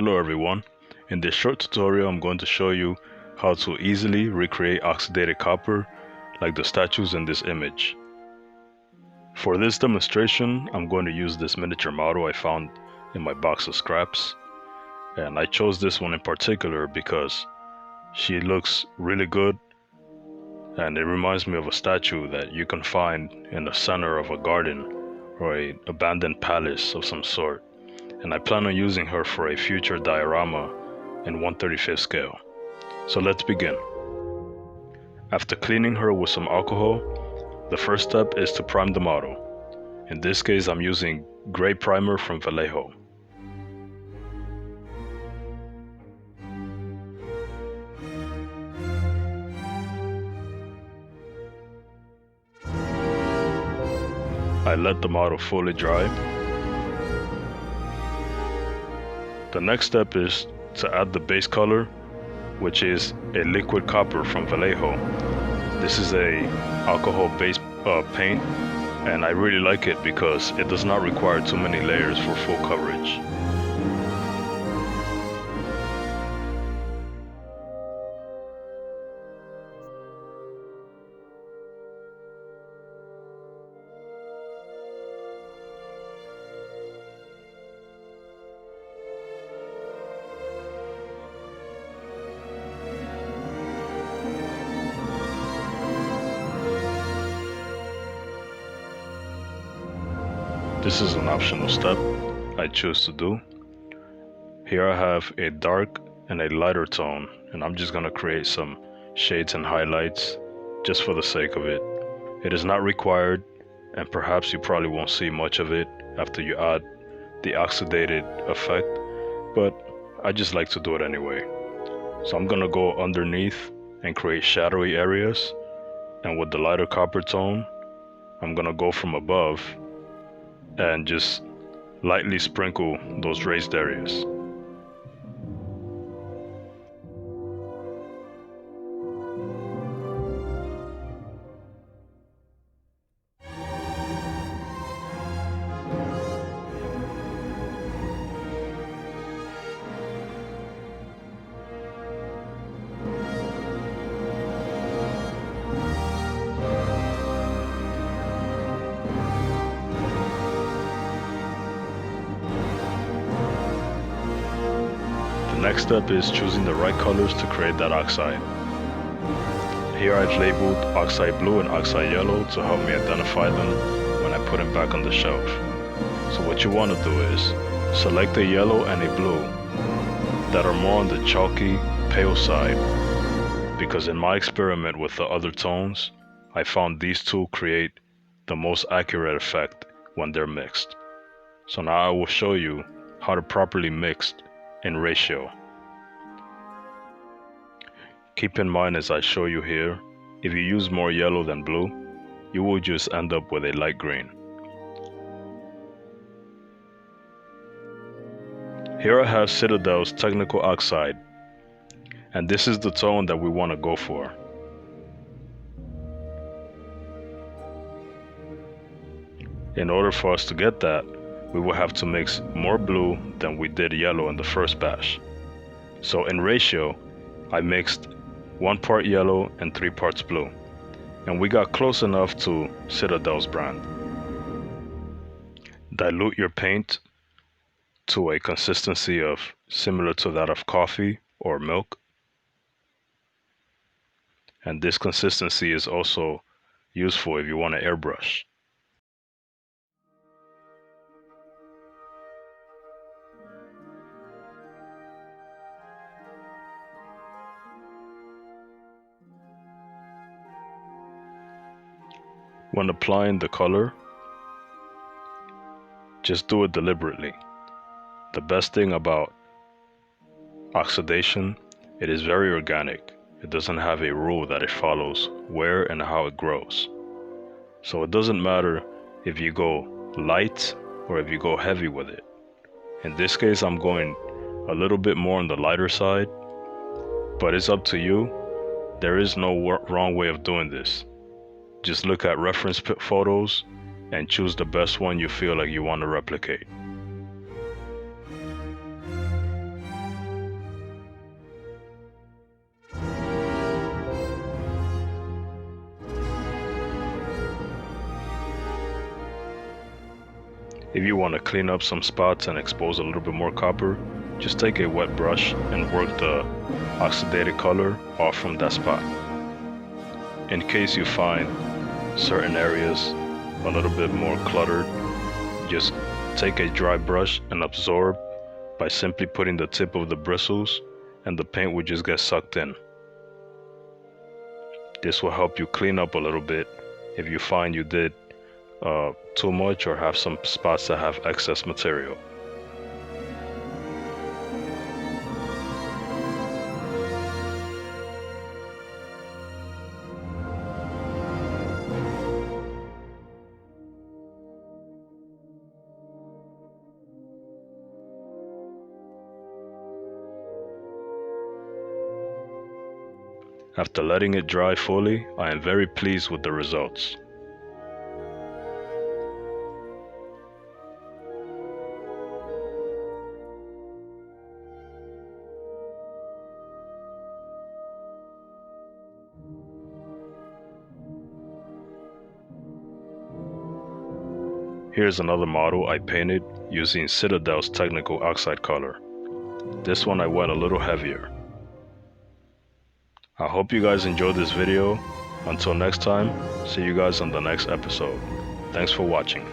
Hello everyone. In this short tutorial I'm going to show you how to easily recreate oxidated copper like the statues in this image. For this demonstration I'm going to use this miniature model I found in my box of scraps, and I chose this one in particular because she looks really good and it reminds me of a statue that you can find in the center of a garden or an abandoned palace of some sort. And I plan on using her for a future diorama in 1/35 scale. So let's begin. After cleaning her with some alcohol, the first step is to prime the model. In this case, I'm using gray primer from Vallejo. I let the model fully dry. The next step is to add the base color, which is a liquid copper from Vallejo. This is a alcohol-based paint, and I really like it because it does not require too many layers for full coverage. This is an optional step I choose to do. Here I have a dark and a lighter tone, and I'm just gonna create some shades and highlights just for the sake of it. It is not required, and perhaps you probably won't see much of it after you add the oxidated effect, but I just like to do it anyway. So I'm gonna go underneath and create shadowy areas, and with the lighter copper tone, I'm gonna go from above and just lightly sprinkle those raised areas. The next step is choosing the right colors to create that oxide. Here I've labeled Oxide Blue and Oxide Yellow to help me identify them when I put them back on the shelf. So what you want to do is select a yellow and a blue that are more on the chalky, pale side, because in my experiment with the other tones, I found these two create the most accurate effect when they're mixed. So now I will show you how to properly mix in ratio. Keep in mind as I show you here, if you use more yellow than blue, you will just end up with a light green. Here I have Citadel's Technical Oxide, and this is the tone that we want to go for. In order for us to get that, we will have to mix more blue than we did yellow in the first batch. So in ratio, I mixed 1 part yellow and 3 parts blue, and we got close enough to Citadel's brand. Dilute your paint to a consistency of similar to that of coffee or milk, and this consistency is also useful if you want to airbrush. When applying the color, just do it deliberately. The best thing about oxidation, it is very organic. It doesn't have a rule that it follows where and how it grows. So it doesn't matter if you go light or if you go heavy with it. In this case, I'm going a little bit more on the lighter side, but it's up to you. There is no wrong way of doing this. Just look at reference photos and choose the best one you feel like you want to replicate. If you want to clean up some spots and expose a little bit more copper, just take a wet brush and work the oxidated color off from that spot. In case you find certain areas a little bit more cluttered, just take a dry brush and absorb by simply putting the tip of the bristles, and the paint will just get sucked in. This will help you clean up a little bit if you find you did too much or have some spots that have excess material. After letting it dry fully, I am very pleased with the results. Here's another model I painted using Citadel's technical oxide color. This one I went a little heavier. I hope you guys enjoyed this video. Until next time, see you guys on the next episode. Thanks for watching.